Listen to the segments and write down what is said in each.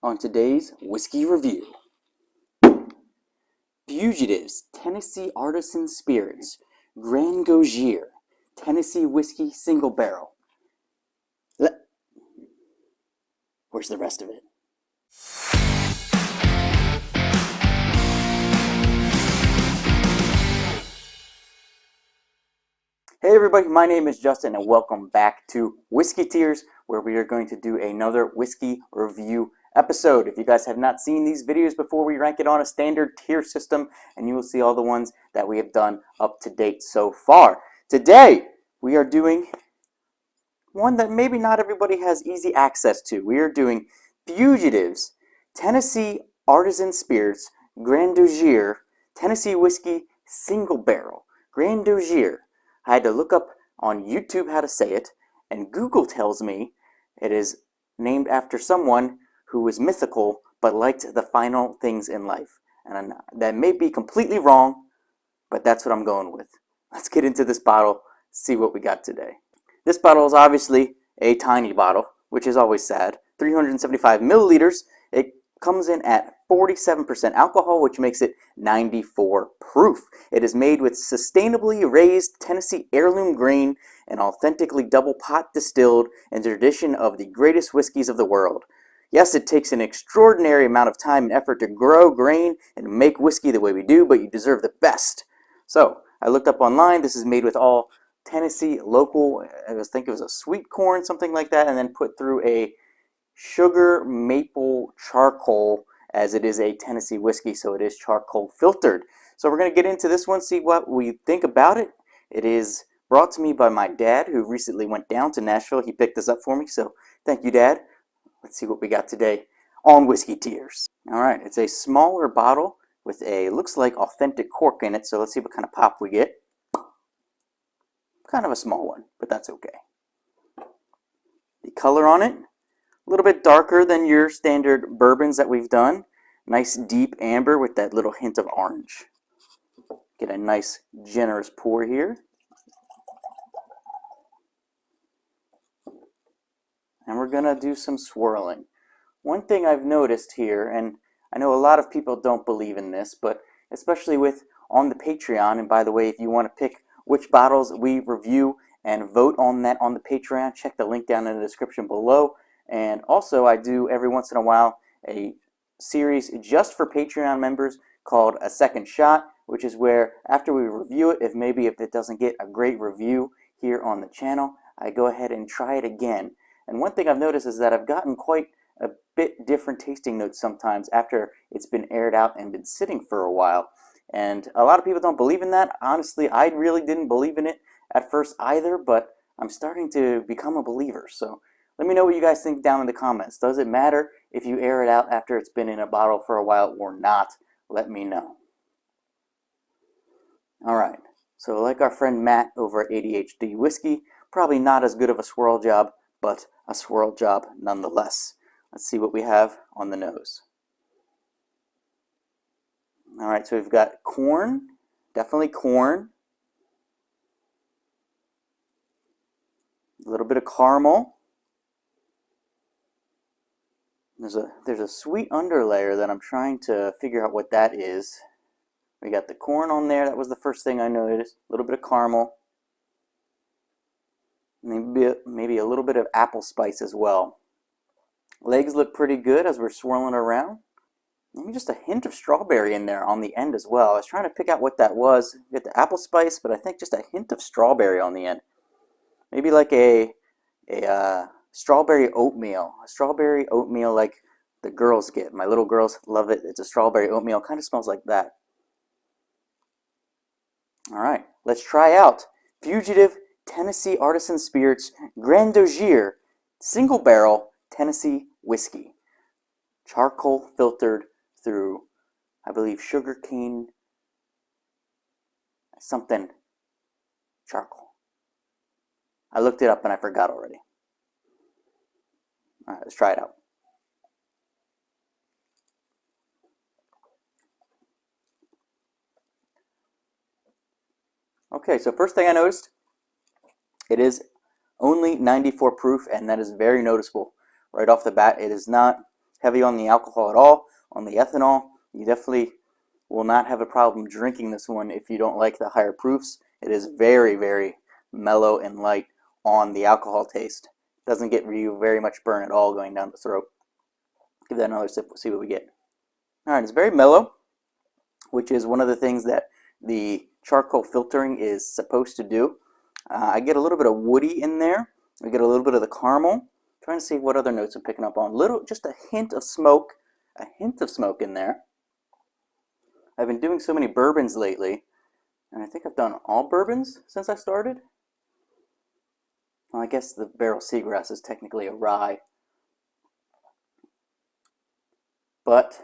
On today's whiskey review, Fugitives Tennessee Artisan Spirits, Grandgousier Tennessee Whiskey Single Barrel. Where's the rest of it? Hey everybody, my name is Justin and welcome back to Whiskey Tears, where we are going to do another whiskey review episode. If you guys have not seen these videos before, we rank it on a standard tier system and you will see all the ones that we have done up to date so far. Today we are doing one that maybe not everybody has easy access to. We are doing Fugitives Tennessee Artisan Spirits Grandgousier Tennessee Whiskey Single Barrel. Grandgousier. I had to look up on YouTube how to say it, and Google tells me it is named after someone who was mythical but liked the final things in life. And that may be completely wrong, but that's what I'm going with. Let's get into this bottle, see what we got today. This bottle is obviously a tiny bottle, which is always sad. 375 milliliters. It comes in at 47% alcohol, which makes it 94 proof. It is made with sustainably raised Tennessee heirloom grain and authentically double pot distilled in the tradition of the greatest whiskeys of the world. Yes, it takes an extraordinary amount of time and effort to grow grain and make whiskey the way we do, but you deserve the best. So, I looked up online. This is made with all Tennessee local, I think it was a sweet corn, something like that, and then put through a sugar maple charcoal, as it is a Tennessee whiskey, so it is charcoal filtered. So we're going to get into this one, see what we think about it. It is brought to me by my dad, who recently went down to Nashville. He picked this up for me, so thank you, Dad. Let's see what we got today on Whiskey Tears. Alright, it's a smaller bottle with a, looks like authentic cork in it, so let's see what kind of pop we get. Kind of a small one, but that's okay. The color on it, a little bit darker than your standard bourbons that we've done. Nice deep amber with that little hint of orange. Get a nice generous pour here. And we're going to do some swirling. One thing I've noticed here, and I know a lot of people don't believe in this, but especially with on the Patreon, and by the way, if you want to pick which bottles we review and vote on that on the Patreon, check the link down in the description below. And also, I do every once in a while a series just for Patreon members called A Second Shot, which is where after we review it, if it doesn't get a great review here on the channel, I go ahead and try it again. And one thing I've noticed is that I've gotten quite a bit different tasting notes sometimes after it's been aired out and been sitting for a while. And a lot of people don't believe in that. Honestly, I really didn't believe in it at first either, but I'm starting to become a believer. So let me know what you guys think down in the comments. Does it matter if you air it out after it's been in a bottle for a while or not? Let me know. Alright, so like our friend Matt over at ADHD Whiskey, probably not as good of a swirl job, but a swirl job nonetheless. Let's see what we have on the nose. Alright, so we've got corn, definitely corn. A little bit of caramel. There's a sweet underlayer that I'm trying to figure out what that is. We got the corn on there. That was the first thing I noticed. A little bit of caramel. Maybe a little bit of apple spice as well. Legs look pretty good as we're swirling around. Maybe just a hint of strawberry in there on the end as well. I was trying to pick out what that was. We get the apple spice, but I think just a hint of strawberry on the end. Maybe like a strawberry oatmeal. A strawberry oatmeal like the girls get. My little girls love it. It's a strawberry oatmeal. Kind of smells like that. Alright, let's try out Fugitive Tennessee Artisan Spirits Grandgousier Single Barrel Tennessee Whiskey. Charcoal filtered through, I believe, sugar cane, something charcoal. I looked it up and I forgot already. Alright, let's try it out. Okay, so first thing I noticed, it is only 94 proof, and that is very noticeable right off the bat. It is not heavy on the alcohol at all, on the ethanol, you definitely will not have a problem drinking this one if you don't like the higher proofs. It is very, very mellow and light on the alcohol taste. Doesn't get you very much burn at all going down the throat. Give that another sip, we'll see what we get. Alright, it's very mellow, which is one of the things that the charcoal filtering is supposed to do. I get a little bit of woody in there. We get a little bit of the caramel. I'm trying to see what other notes I'm picking up on. Just a hint of smoke in there. I've been doing so many bourbons lately, and I think I've done all bourbons since I started. Well, I guess the barrel seagrass is technically a rye. But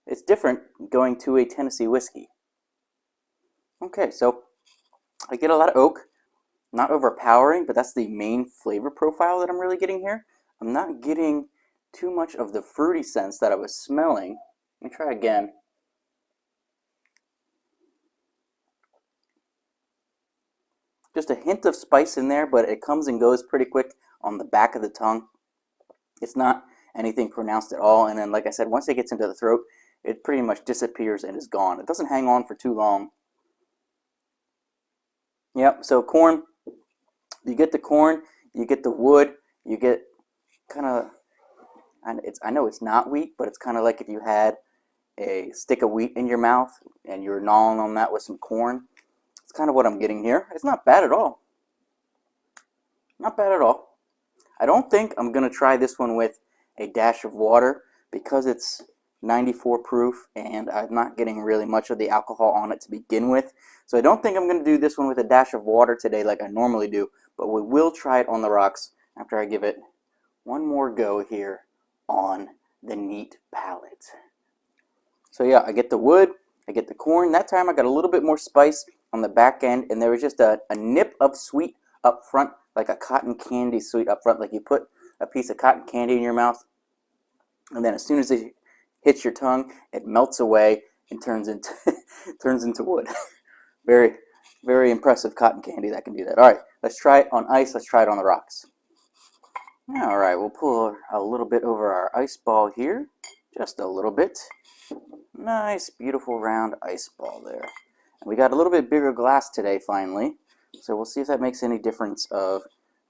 it's different going to a Tennessee whiskey. Okay, so I get a lot of oak, not overpowering, but that's the main flavor profile that I'm really getting here. I'm not getting too much of the fruity sense that I was smelling. Let me try again. Just a hint of spice in there, but it comes and goes pretty quick on the back of the tongue. It's not anything pronounced at all, and then like I said, once it gets into the throat, it pretty much disappears and is gone. It doesn't hang on for too long. Yep, so corn, you get the corn, you get the wood, you get kind of, I know it's not wheat, but it's kind of like if you had a stick of wheat in your mouth and you're gnawing on that with some corn. It's kind of what I'm getting here. It's not bad at all. Not bad at all. I don't think I'm going to try this one with a dash of water because it's 94 proof and I'm not getting really much of the alcohol on it to begin with. So I don't think I'm going to do this one with a dash of water today like I normally do, but we will try it on the rocks after I give it one more go here on the neat palate. So yeah, I get the wood, I get the corn. That time I got a little bit more spice on the back end, and there was just a nip of sweet up front, like a cotton candy sweet up front, like you put a piece of cotton candy in your mouth, and then as soon as it hits your tongue, it melts away and turns into turns into wood. Very, very impressive cotton candy that can do that. All right, let's try it on ice. Let's try it on the rocks. All right, we'll pull a little bit over our ice ball here, just a little bit. Nice, beautiful round ice ball there. And we got a little bit bigger glass today finally, so we'll see if that makes any difference of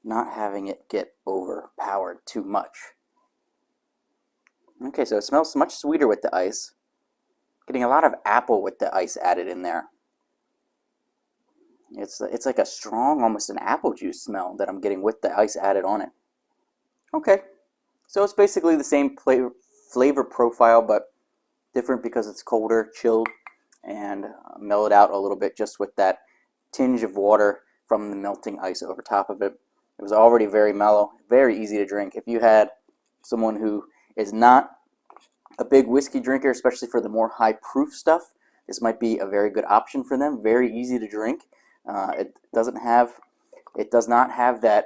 not having it get overpowered too much. Okay, so it smells much sweeter with the ice. Getting a lot of apple with the ice added in there. It's like a strong, almost an apple juice smell that I'm getting with the ice added on it. Okay, so it's basically the same flavor profile, but different because it's colder, chilled, and mellowed out a little bit just with that tinge of water from the melting ice over top of it. It was already very mellow, very easy to drink. If you had someone who is not a big whiskey drinker, especially for the more high proof stuff, this might be a very good option for them. Very easy to drink. It does not have that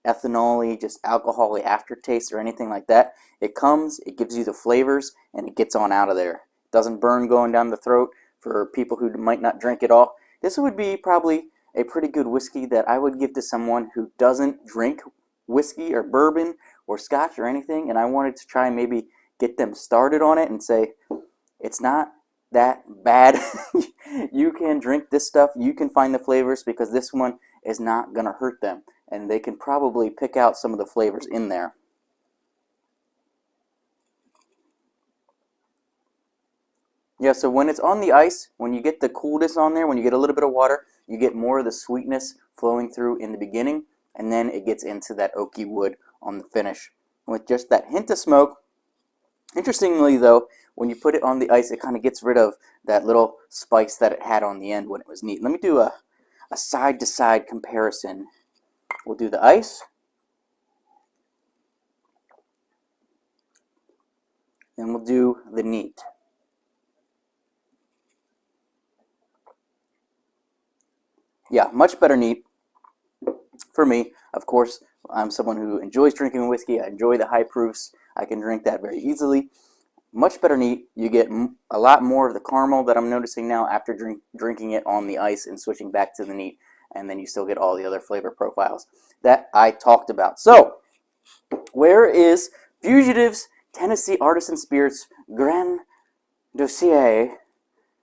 ethanol-y, just alcohol-y aftertaste or anything like that. It comes, it gives you the flavors, and it gets on out of there. It doesn't burn going down the throat for people who might not drink at all. This would be probably a pretty good whiskey that I would give to someone who doesn't drink whiskey or bourbon or scotch or anything, and I wanted to try and maybe get them started on it and say, it's not that bad. You can drink this stuff, you can find the flavors, because this one is not going to hurt them, and they can probably pick out some of the flavors in there. Yeah, so when it's on the ice, when you get the coolness on there, when you get a little bit of water, you get more of the sweetness flowing through in the beginning, and then it gets into that oaky wood on the finish with just that hint of smoke. Interestingly though, when you put it on the ice, it kind of gets rid of that little spice that it had on the end when it was neat. Let me do a side-to-side comparison. We'll do the ice, then we'll do the neat. Yeah, much better neat for me. Of course, I'm someone who enjoys drinking whiskey. I enjoy the high proofs. I can drink that very easily. Much better neat. You get a lot more of the caramel that I'm noticing now after drinking it on the ice and switching back to the neat. And then you still get all the other flavor profiles that I talked about. So, where is Fugitives Tennessee Artisan Spirits Grandgousier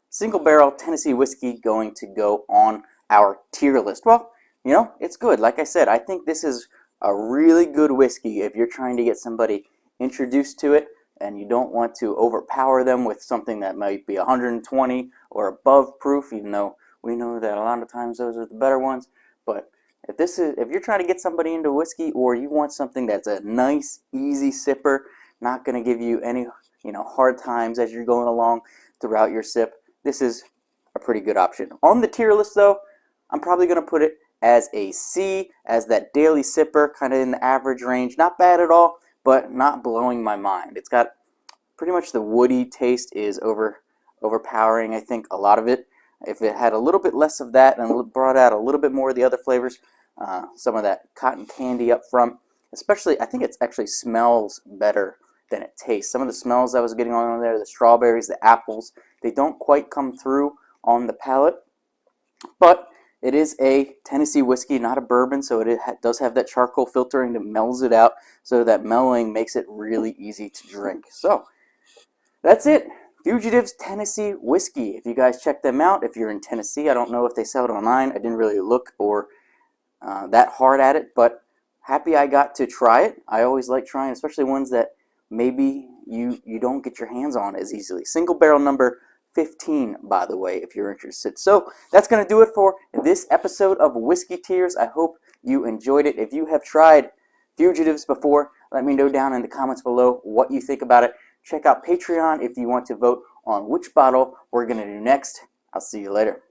single barrel Tennessee whiskey going to go on our tier list. Well, you know, it's good. Like I said, I think this is a really good whiskey if you're trying to get somebody introduced to it and you don't want to overpower them with something that might be 120 or above proof, even though we know that a lot of times those are the better ones. But if you're trying to get somebody into whiskey, or you want something that's a nice, easy sipper, not going to give you any, hard times as you're going along throughout your sip, this is a pretty good option. On the tier list, though, I'm probably going to put it as a C, as that daily sipper, kind of in the average range. Not bad at all, but not blowing my mind. It's got pretty much the woody taste is overpowering, I think, a lot of it. If it had a little bit less of that and brought out a little bit more of the other flavors, some of that cotton candy up front, especially, I think it actually smells better than it tastes. Some of the smells I was getting on there, the strawberries, the apples, they don't quite come through on the palate. But it is a Tennessee whiskey, not a bourbon, so it does have that charcoal filtering that mellows it out, so that mellowing makes it really easy to drink. So that's it. Fugitives Tennessee Whiskey. If you guys check them out, if you're in Tennessee, I don't know if they sell it online. I didn't really look or that hard at it, but happy I got to try it. I always like trying, especially ones that maybe you don't get your hands on as easily. Single barrel number 15, by the way, if you're interested. So that's going to do it for this episode of Whiskey Tears. I hope you enjoyed it. If you have tried Fugitives before, let me know down in the comments below what you think about it. Check out Patreon if you want to vote on which bottle we're going to do next. I'll see you later.